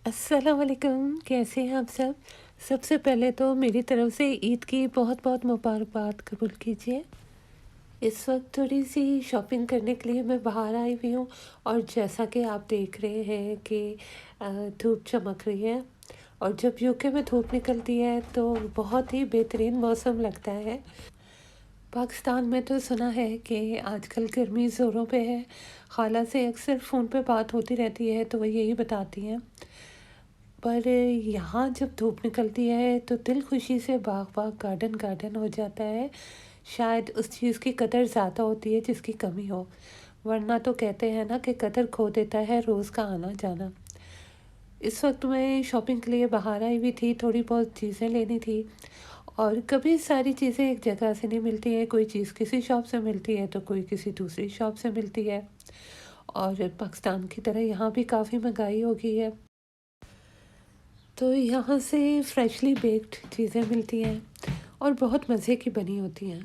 अस्सलाम वालेकुम, कैसे हैं आप सब? सबसे पहले तो मेरी तरफ से ईद की बहुत-बहुत मुबारकबाद कबूल कीजिए। इस वक्त थोड़ी-सी शॉपिंग करने के लिए मैं बाहर आई हुई हूँ और जैसा कि आप देख रहे हैं कि अ, धूप चमक रही है और जब यूके में धूप निकलती है तो बहुत ही बेहतरीन मौसम लगता है। पाकिस्तान में तो सुना है कि आजकल गर्मी ज़ोरों पे है। ख़ाला से अक्सर फ़ोन पे बात होती रहती है तो वो यही बताती हैं। पर यहाँ जब धूप निकलती है तो दिल खुशी से बाग-बाग, गार्डन-गार्डन हो जाता है। शायद उस चीज़ की कदर ज़्यादा होती है जिसकी कमी हो। वरना तो कहते हैं ना कि कदर खो देता है रोज़ का आना-जाना। इस वक्त मैं शॉपिंग के लिए बाहर आई हुई थी, थोड़ी बहुत चीज़ें लेनी थी और कभी सारी चीज़ें एक जगह से नहीं मिलती हैं। कोई चीज़ किसी शॉप से मिलती है तो कोई किसी दूसरी शॉप से मिलती है। और पाकिस्तान की तरह यहाँ भी काफ़ी महँगाई हो गई है। तो यहाँ से फ्रेशली बेक्ड चीज़ें मिलती हैं और बहुत मज़े की बनी होती हैं।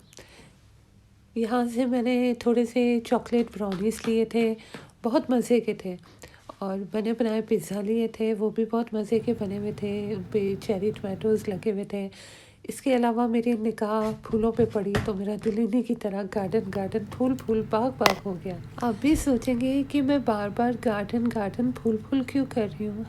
यहाँ से मैंने थोड़े से चॉकलेट ब्राउनीज़ लिए थे, बहुत मज़े के थे और बने बनाए पिज़्ज़ा लिए थे, वो भी बहुत मज़े के बने हुए थे, उन पे चेरी टोमेटोज़ लगे हुए थे। इसके अलावा मेरी निगाह फूलों पे पड़ी तो मेरा दिल इन्हीं की तरह गार्डन-गार्डन, फूल-फूल, बाग-बाग हो गया। आप भी सोचेंगे कि मैं बार-बार गार्डन-गार्डन, फूल-फूल क्यों कर रही हूँ?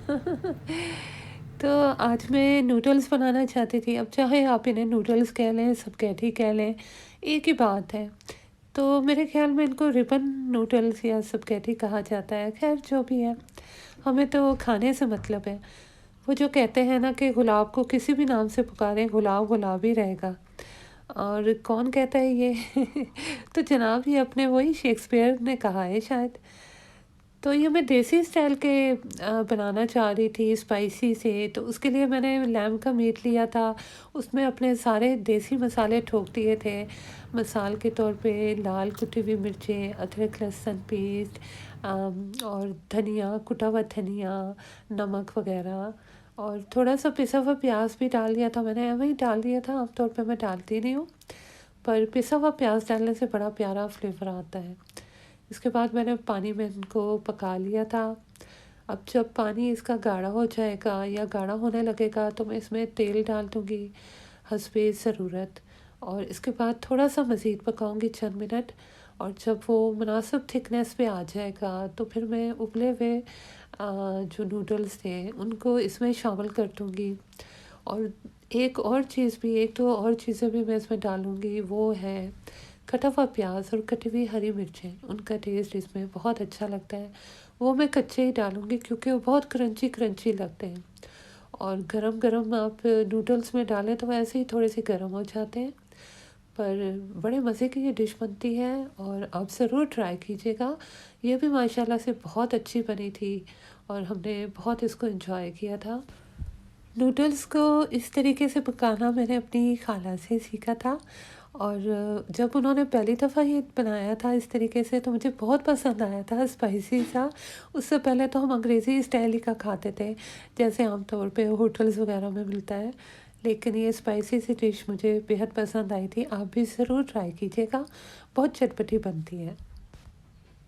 तो आज मैं नूडल्स बनाना चाहती थी। अब चाहे आप इन्हें नूडल्स कह लें, स्पगेटी कह लें, एक ही बात है। तो मेरे ख़्याल में इनको रिबन नूडल्स या स्पगेटी कहा जाता है। ख़ैर जो भी है, हमें तो खाने से मतलब है। वो जो कहते हैं ना कि गुलाब को किसी भी नाम से पुकारें, गुलाब गुलाब ही रहेगा। और कौन कहता है ये? तो जनाब ये अपने वही शेक्सपियर ने कहा है शायद। तो ये मैं देसी स्टाइल के बनाना चाह रही थी स्पाइसी से, तो उसके लिए मैंने लैम का मीट लिया था। उसमें अपने सारे देसी मसाले ठोक दिए थे। मसाल के तौर पे लाल कुटी हुई मिर्चें, अदरक लहसुन पेस्ट, और धनिया, कुटा हुआ धनिया, नमक वगैरह और थोड़ा-सा पिसा हुआ प्याज भी डाल दिया था मैंने, ऐवे ही डाल दिया था, आमतौर पे मैं डालती नहीं हूँ। पर पिसा हुआ प्याज डालने से बड़ा प्यारा फ्लेवर आता है। इसके बाद मैंने पानी में इनको पका लिया था। अब जब पानी इसका गाढ़ा हो जाएगा या गाढ़ा होने लगेगा तो मैं इसमें तेल डाल दूँगी हस्बे ज़रूरत और इसके बाद थोड़ा-सा मज़ीद पकाऊँगी चंद मिनट और जब वो मुनासिब थिकनेस पे आ जाएगा तो फिर मैं उबले हुए जो नूडल्स थे उनको इसमें शामिल कर दूँगी। और एक दो और चीज़ें भी मैं इसमें डालूँगी, वो है कटा हुआ प्याज और कटी हुई हरी मिर्चें, उनका टेस्ट इसमें बहुत अच्छा लगता है। वो मैं कच्चे ही डालूँगी क्योंकि वो बहुत क्रंची क्रंची लगते हैं और गरम-गरम आप नूडल्स में डालें तो वैसे ही थोड़े-से गरम हो जाते हैं। पर बड़े मज़े की ये डिश बनती है और आप ज़रूर ट्राई कीजिएगा। ये भी माशाल्लाह से बहुत अच्छी बनी थी और हमने बहुत इसको एन्जॉय किया था। नूडल्स को इस तरीके से पकाना मैंने अपनी खाला से सीखा था और जब उन्होंने पहली दफ़ा ये बनाया था इस तरीके से तो मुझे बहुत पसंद आया था स्पाइसी सा। उससे पहले तो हम अंग्रेज़ी स्टाइल ही का खाते थे, जैसे आम तौर पे होटल्स वग़ैरह में मिलता है। लेकिन ये स्पाइसी सी डिश मुझे बेहद पसंद आई थी, आप भी ज़रूर ट्राई कीजिएगा, बहुत चटपटी बनती है।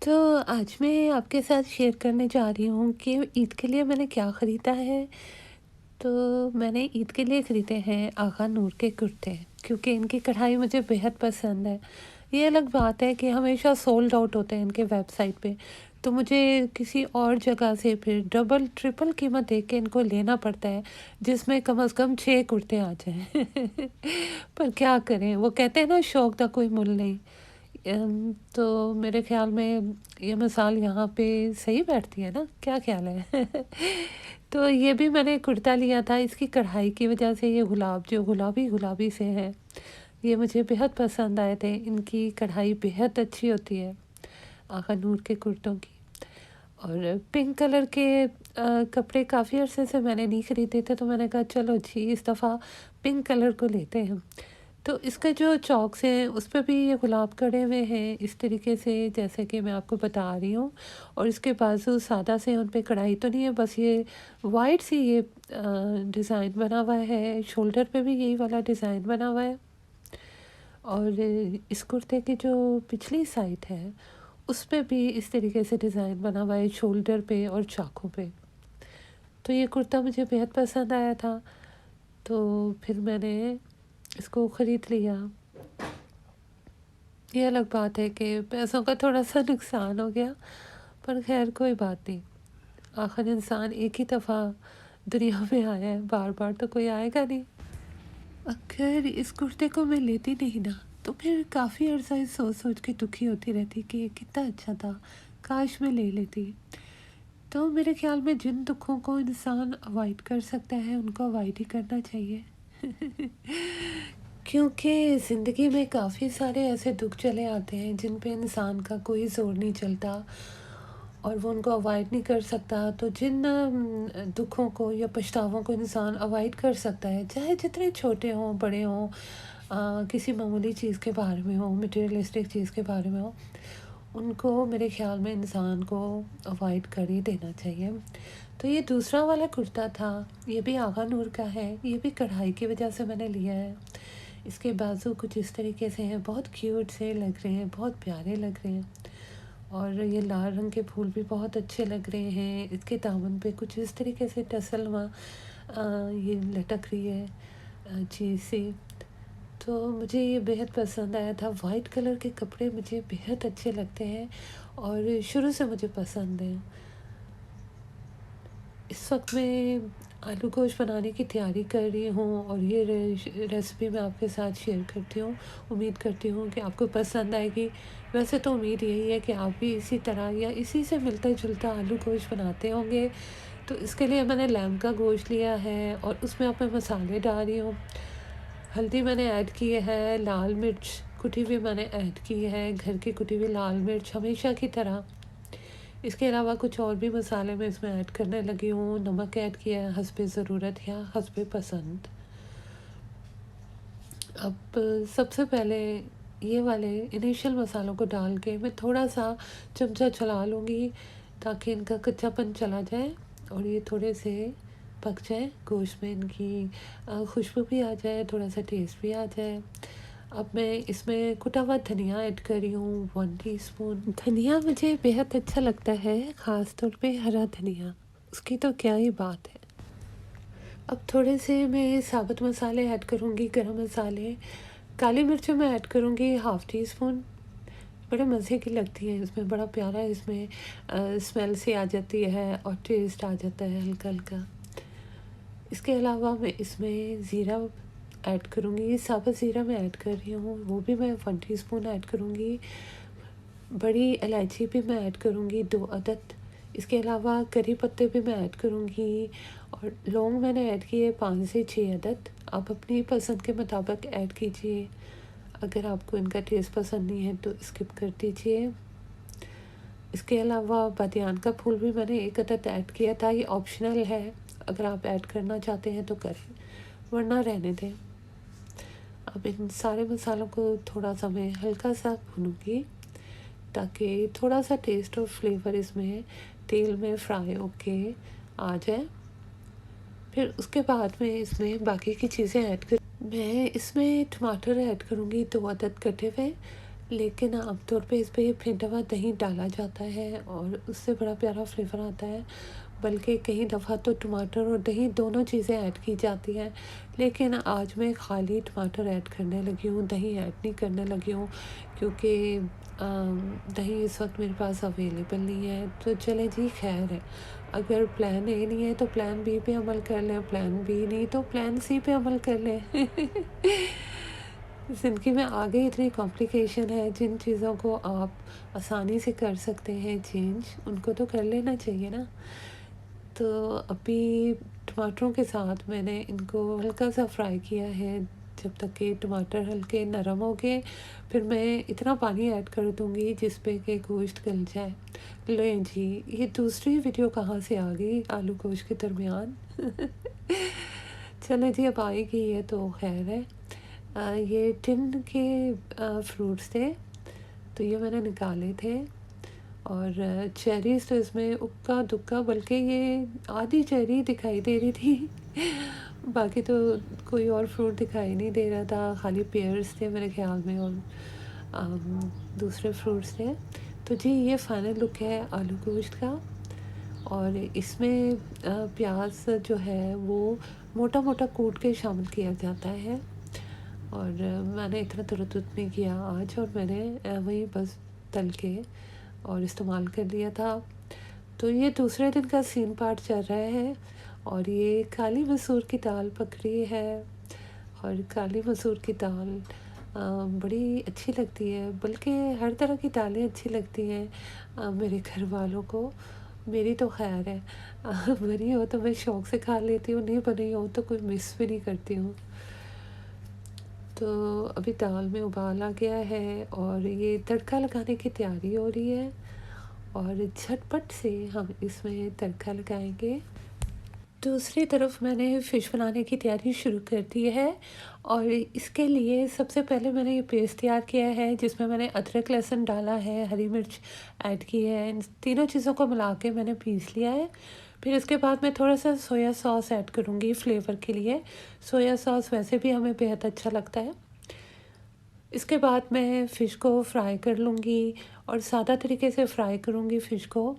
तो आज मैं आपके साथ शेयर करने जा रही हूँ कि ईद के लिए मैंने क्या ख़रीदा है। तो मैंने ईद के लिए ख़रीदे हैं आगा नूर के कुर्ते क्योंकि इनकी कढ़ाई मुझे बेहद पसंद है। ये अलग बात है कि हमेशा सोल्ड आउट होते हैं इनके वेबसाइट पे, तो मुझे किसी और जगह से फिर डबल ट्रिपल कीमत दे के इनको लेना पड़ता है, जिसमें कम से कम 6 कुर्ते आ जाएँ। पर क्या करें, वो कहते हैं ना शौक का कोई मुल नहीं। तो मेरे ख़्याल में ये मिसाल यहाँ पे सही बैठती है ना? क्या ख़्याल है? तो ये भी मैंने कुर्ता लिया था, इसकी कढ़ाई की वजह से ये गुलाब जो गुलाबी-गुलाबी से हैं, ये मुझे बेहद पसंद आए थे। इनकी कढ़ाई बेहद अच्छी होती है, आगा नूर के कुर्तों की। और पिंक कलर के कपड़े काफ़ी अरसे से मैंने नहीं खरीदे थे, तो मैंने कहा चलो जी इस दफ़ा पिंक कलर को लेते हैं। तो इसके जो चॉक्स हैं उस पे भी ये गुलाब कढ़े हुए हैं इस तरीके से जैसे कि मैं आपको बता रही हूँ और इसके बाजू सादा से उन पे कढ़ाई तो नहीं है, बस ये वाइट सी ये डिज़ाइन बना हुआ है, शोल्डर पे भी यही वाला डिज़ाइन बना हुआ है। और इस कुर्ते की जो पिछली साइड है उस पे भी इस तरीके से डिज़ाइन बना हुआ है शोल्डर पे और चाकों पे। तो ये कुर्ता मुझे बेहद पसंद आया था, तो फिर मैंने इसको ख़रीद लिया। ये अलग बात है कि पैसों का थोड़ा सा नुकसान हो गया, पर खैर कोई बात नहीं। आखिर इंसान एक ही दफ़ा दुनिया में आया है, बार बार तो कोई आएगा नहीं। अगर इस कुर्ते को मैं लेती नहीं ना, तो फिर काफ़ी अर्सा ये सोच सोच के दुखी होती रहती कि ये कितना अच्छा था, काश मैं ले लेती। तो मेरे ख्याल में जिन दुखों को इंसान अवॉइड कर सकता है उनको अवॉइड ही करना चाहिए। क्योंकि ज़िंदगी में काफ़ी सारे ऐसे दुख चले आते हैं जिन पे इंसान का कोई ज़ोर नहीं चलता और वो उनको अवॉइड नहीं कर सकता। तो जिन दुखों को या पछतावों को इंसान अवॉइड कर सकता है, चाहे जितने छोटे हों बड़े हों, किसी मामूली चीज़ के बारे में हो, मटेरियलिस्टिक चीज़ के बारे में हो, उनको मेरे ख़्याल में इंसान को अवॉइड कर ही देना चाहिए। तो ये दूसरा वाला कुर्ता था, ये भी आगा नूर का है, ये भी कढ़ाई की वजह से मैंने लिया है। इसके बाजू कुछ इस तरीके से हैं, बहुत क्यूट से लग रहे हैं, बहुत प्यारे लग रहे हैं, और ये लाल रंग के फूल भी बहुत अच्छे लग रहे हैं। इसके दामन पे कुछ इस तरीके से टसलवा ये लटक रही है चीज़ से। तो मुझे ये बेहद पसंद आया था। वाइट कलर के कपड़े मुझे बेहद अच्छे लगते हैं और शुरू से मुझे पसंद है। इस वक्त मैं आलू गोश्त बनाने की तैयारी कर रही हूँ और ये रेसिपी मैं आपके साथ शेयर करती हूँ। उम्मीद करती हूँ कि आपको पसंद आएगी। वैसे तो उम्मीद यही है कि आप भी इसी तरह या इसी से मिलता जुलता आलू गोश्त बनाते होंगे। तो इसके लिए मैंने लैम्ब का गोश्त लिया है और उसमें अब मैं मसाले डाल रही हूँ। हल्दी मैंने ऐड की है, लाल मिर्च कुटी हुई मैंने ऐड की है, घर की कुटी हुई लाल मिर्च हमेशा की तरह। इसके अलावा कुछ और भी मसाले मैं इसमें ऐड करने लगी हूँ। नमक ऐड किया है हस्बे ज़रूरत या हस्बे पसंद। अब सबसे पहले ये वाले इनिशियल मसालों को डाल के मैं थोड़ा सा चमचा चला लूँगी ताकि इनका कच्चापन चला जाए और ये थोड़े से पक जाए गोश्त में, इनकी खुशबू भी आ जाए, थोड़ा सा टेस्ट भी आ जाए। अब मैं इसमें कुटा हुआ धनिया ऐड कर रही हूँ 1 टीस्पून। धनिया मुझे बेहद अच्छा लगता है, ख़ास तौर पे हरा धनिया, उसकी तो क्या ही बात है। अब थोड़े से मैं साबुत मसाले ऐड करूँगी, गरम मसाले। काली मिर्चें मैं ऐड करूँगी 1/2 टीस्पून। बड़े मज़े की लगती हैं, इसमें बड़ा प्यारा इसमें स्मेल सी आ जाती है और टेस्ट आ जाता है हल्का हल्का। इसके अलावा मैं इसमें ज़ीरा ऐड करूँगी, साबुत ज़ीरा मैं ऐड कर रही हूँ, वो भी मैं 1 टीस्पून ऐड करूँगी। बड़ी इलायची भी मैं ऐड करूँगी 2 अदद। इसके अलावा करी पत्ते भी मैं ऐड करूँगी और लौंग मैंने ऐड किए 5 से 6 अदद। आप अपनी पसंद के मुताबिक ऐड कीजिए, अगर आपको इनका टेस्ट पसंद नहीं है तो स्किप कर दीजिए। इसके अलावा बादियान का फूल भी मैंने 1 अदद ऐड किया था, ये ऑप्शनल है, अगर आप ऐड करना चाहते हैं तो करें वरना रहने दें। अब इन सारे मसालों को थोड़ा सा मैं हल्का सा भूनूंगी ताकि थोड़ा सा टेस्ट और फ्लेवर इसमें तेल में फ्राई होके आ जाए। फिर उसके बाद में इसमें बाकी की चीज़ें ऐड कर, मैं इसमें टमाटर ऐड करूँगी 2 अदद कटे हुए, लेकिन आमतौर पे इस पर फेंटा हुआ दही डाला जाता है और उससे बड़ा प्यारा फ्लेवर आता है। बल्कि कई दफ़ा तो टमाटर और दही दोनों चीज़ें ऐड की जाती हैं, लेकिन आज मैं खाली टमाटर ऐड करने लगी हूँ, दही ऐड नहीं करने लगी हूँ क्योंकि दही इस वक्त मेरे पास अवेलेबल नहीं है। तो चले जी, खैर है, अगर प्लान ए नहीं है तो प्लान बी पे अमल कर लें, प्लान बी नहीं तो प्लान सी पे अमल कर लें। ज़िंदगी में आगे इतनी कॉम्प्लिकेशन है, जिन चीज़ों को आप आसानी से कर सकते हैं चेंज, उनको तो कर लेना चाहिए ना। तो अभी टमाटरों के साथ मैंने इनको हल्का सा फ्राई किया है जब तक कि टमाटर हल्के नरम हो गए। फिर मैं इतना पानी ऐड कर दूँगी जिस पे कि गोश्त गल जाए। लें जी, ये दूसरी वीडियो कहाँ से आ गई आलू गोश्त के दरमियान। चलो जी, अब आएगी ये तो खैर है। ये टिन के फ्रूट्स थे, तो ये मैंने निकाले थे और चेरीज़ तो इसमें उक्का दुक्का, बल्कि ये आधी चेरी दिखाई दे रही थी। बाकी तो कोई और फ्रूट दिखाई नहीं दे रहा था, खाली पेयर्स थे मेरे ख्याल में और दूसरे फ्रूट्स थे। तो जी, ये फाइनल लुक है आलू गोश्त का और इसमें प्याज जो है वो मोटा मोटा कूट के शामिल किया जाता है। और मैंने इतना तुरंत नहीं किया आज, और मैंने वही बस तल के और इस्तेमाल कर लिया था। तो ये दूसरे दिन का सीन पार्ट चल रहा है, और ये काली मसूर की दाल पक रही है। और काली मसूर की दाल बड़ी अच्छी लगती है, बल्कि हर तरह की दालें अच्छी लगती हैं मेरे घर वालों को। मेरी तो खैर है, बनी हो तो मैं शौक़ से खा लेती हूँ, नहीं बनी हो तो कोई मिस भी नहीं करती हूँ। तो अभी दाल में उबाल आ गया है और ये तड़का लगाने की तैयारी हो रही है, और झटपट से हम इसमें तड़का लगाएंगे। दूसरी तरफ मैंने फ़िश बनाने की तैयारी शुरू कर दी है, और इसके लिए सबसे पहले मैंने ये पेस्ट तैयार किया है जिसमें मैंने अदरक लहसुन डाला है, हरी मिर्च ऐड की है। इन तीनों चीज़ों को मिला के मैंने पीस लिया है। फिर इसके बाद मैं थोड़ा सा सोया सॉस ऐड करूँगी फ्लेवर के लिए। सोया सॉस वैसे भी हमें बेहद अच्छा लगता है। इसके बाद मैं फ़िश को फ्राई कर लूँगी, और सादा तरीके से फ्राई करूँगी फ़िश को।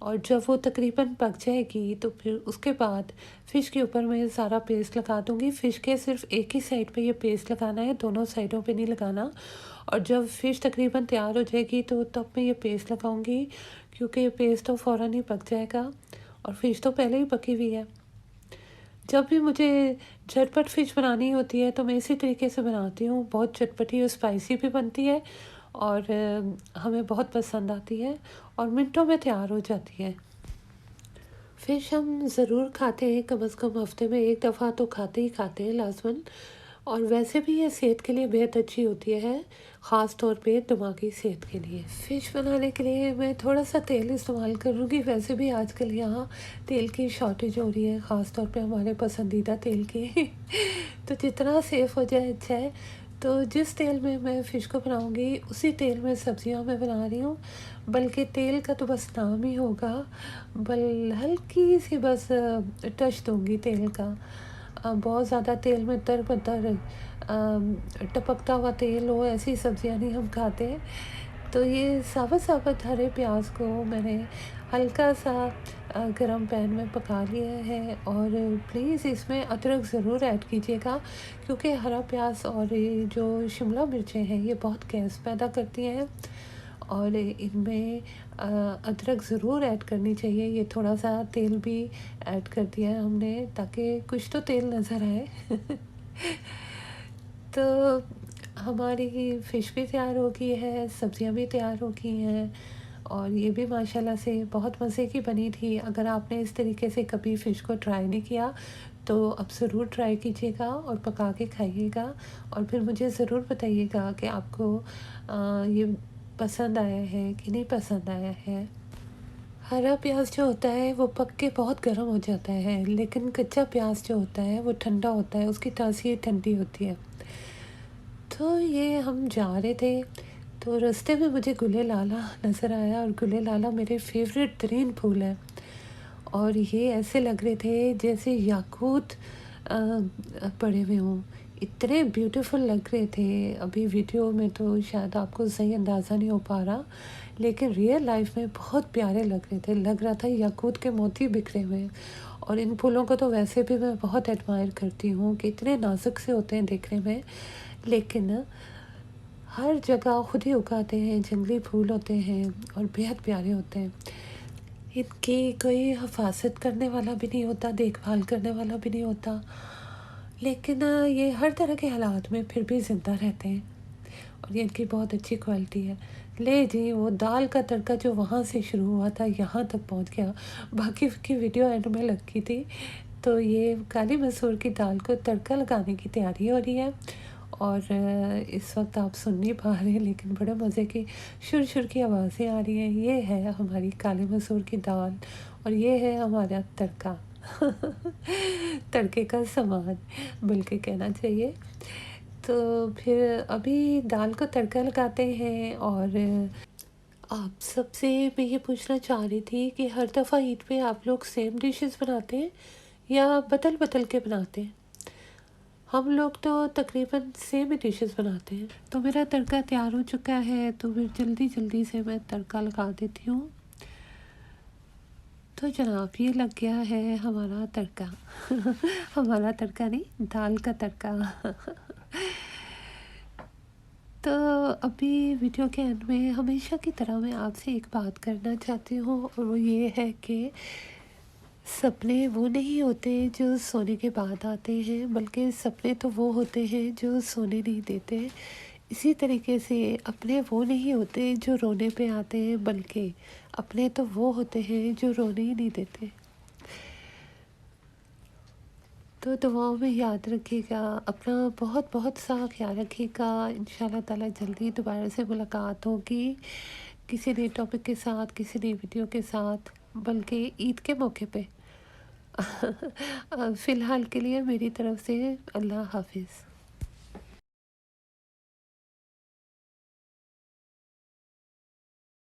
और जब वो तकरीबन पक जाएगी तो फिर उसके बाद फ़िश के ऊपर मैं सारा पेस्ट लगा दूँगी। फ़िश के सिर्फ एक ही साइड पे ये पेस्ट लगाना है, दोनों साइडों पे नहीं लगाना। और जब फ़िश तकरीबन तैयार हो जाएगी तो तब मैं ये पेस्ट लगाऊँगी, क्योंकि ये पेस्ट तो फ़ौरन ही पक जाएगा, और फ़िश तो पहले ही पकी हुई है। जब भी मुझे झटपट फ़िश बनानी होती है तो मैं इसी तरीके से बनाती हूँ। बहुत चटपटी और स्पाइसी भी बनती है, और हमें बहुत पसंद आती है, और मिनटों में तैयार हो जाती है। फ़िश हम ज़रूर खाते हैं, कम से कम हफ़्ते में 1 दफ़ा तो खाते ही खाते हैं लाज़मन। और वैसे भी ये सेहत के लिए बेहद अच्छी होती है, ख़ास तौर पे दिमागी सेहत के लिए। फ़िश बनाने के लिए मैं थोड़ा-सा तेल इस्तेमाल करूँगी। वैसे भी आजकल यहाँ तेल की शॉर्टेज हो रही है, ख़ास तौर पे हमारे पसंदीदा तेल की। तो जितना सेफ़ हो जाए अच्छा है। तो जिस तेल में मैं फ़िश को बनाऊँगी उसी तेल में सब्ज़ियाँ मैं बना रही हूँ। बल्कि तेल का तो बस नाम ही होगा, हल्की सी बस टच दूँगी तेल का। बहुत ज़्यादा तेल में तर-बतर टपकता हुआ तेल हो, ऐसी सब्ज़ियाँ नहीं हम खाते। तो ये साबुत-साबुत हरे प्याज़ को मैंने हल्का-सा गरम पैन में पका लिया है। और प्लीज़ इसमें अदरक ज़रूर ऐड कीजिएगा, क्योंकि हरा प्याज़ और ये जो शिमला मिर्चें हैं ये बहुत गैस पैदा करती हैं, और इनमें अदरक ज़रूर ऐड करनी चाहिए। ये थोड़ा-सा तेल भी ऐड कर दिया है हमने, ताकि कुछ तो तेल नज़र आए। तो हमारी फ़िश भी तैयार हो गई है, सब्ज़ियाँ भी तैयार हो गई हैं, और ये भी माशाल्लाह से बहुत मज़े की बनी थी। अगर आपने इस तरीके से कभी फ़िश को ट्राई नहीं किया तो अब ज़रूर ट्राई कीजिएगा और पका के खाइएगा, और फिर मुझे ज़रूर बताइएगा कि आपको ये पसंद आया है कि नहीं पसंद आया है। हरा प्याज़ जो होता है वो पक के बहुत गर्म हो जाता है, लेकिन कच्चा प्याज़ जो होता है वो ठंडा होता है, उसकी तासीर ठंडी होती है। तो ये हम जा रहे थे, तो रास्ते में मुझे गुले लाला नज़र आया, और गुले लाला मेरे फेवरेट तरीन फूल है। और ये ऐसे लग रहे थे जैसे याकूत पड़े हुए हों, इतने ब्यूटीफुल लग रहे थे। अभी वीडियो में तो शायद आपको सही अंदाज़ा नहीं हो पा रहा, लेकिन रियल लाइफ में बहुत प्यारे लग रहे थे। लग रहा था याकूत के मोती बिखरे हुए हैं। और इन फूलों को तो वैसे भी मैं बहुत एडमायर करती हूँ कि इतने नाजुक से होते हैं देखने में, लेकिन हर जगह खुद ही उगाते हैं, जंगली फूल होते हैं और बेहद प्यारे होते हैं। इनकी कोई हिफाज़त करने वाला भी नहीं होता, देखभाल करने वाला भी नहीं होता, लेकिन ये हर तरह के हालात में फिर भी ज़िंदा रहते हैं, और ये इनकी बहुत अच्छी क्वालिटी है। ले जी, वो दाल का तड़का जो वहाँ से शुरू हुआ था यहाँ तक पहुँच गया। बाकी की वीडियो एंड में लगी थी। तो ये काली मसूर की दाल को तड़का लगाने की तैयारी हो रही है, और इस वक्त आप सुन नहीं पा रहे हैं, लेकिन बड़े मज़े की शुर-शुर की आवाज़ें आ रही हैं। ये है हमारी काली मसूर की दाल, और ये है हमारा तड़का। तड़के का सामान बल्कि कहना चाहिए। तो फिर अभी दाल को तड़का लगाते हैं। और आप सबसे मैं ये पूछना चाह रही थी कि हर दफ़ा ईद पे आप लोग सेम डिशेस बनाते हैं या बदल-बदल के बनाते हैं? हम लोग तो तकरीबन सेम ही डिशेस बनाते हैं। तो मेरा तड़का तैयार हो चुका है, तो फिर जल्दी-जल्दी से मैं तड़का लगा देती हूँ। तो जनाब ये लग गया है हमारा तड़का। हमारा तड़का नहीं, दाल का तड़का। तो अभी वीडियो के एंड में हमेशा की तरह मैं आपसे एक बात करना चाहती हूँ, और वो ये है कि सपने वो नहीं होते जो सोने के बाद आते हैं, बल्कि सपने तो वो होते हैं जो सोने नहीं देते। इसी तरीके से अपने वो नहीं होते जो रोने पे आते हैं, बल्कि अपने तो वो होते हैं जो रोने ही नहीं देते। तो दुआओं में याद रखिएगा, अपना बहुत बहुत सा ख्याल रखिएगा। इंशाल्लाह ताला जल्दी दोबारा से मुलाकात होगी किसी नए टॉपिक के साथ, किसी नई वीडियो के साथ, बल्कि ईद के मौके पे। फ़िलहाल के लिए मेरी तरफ से अल्लाह हाफ़िज़।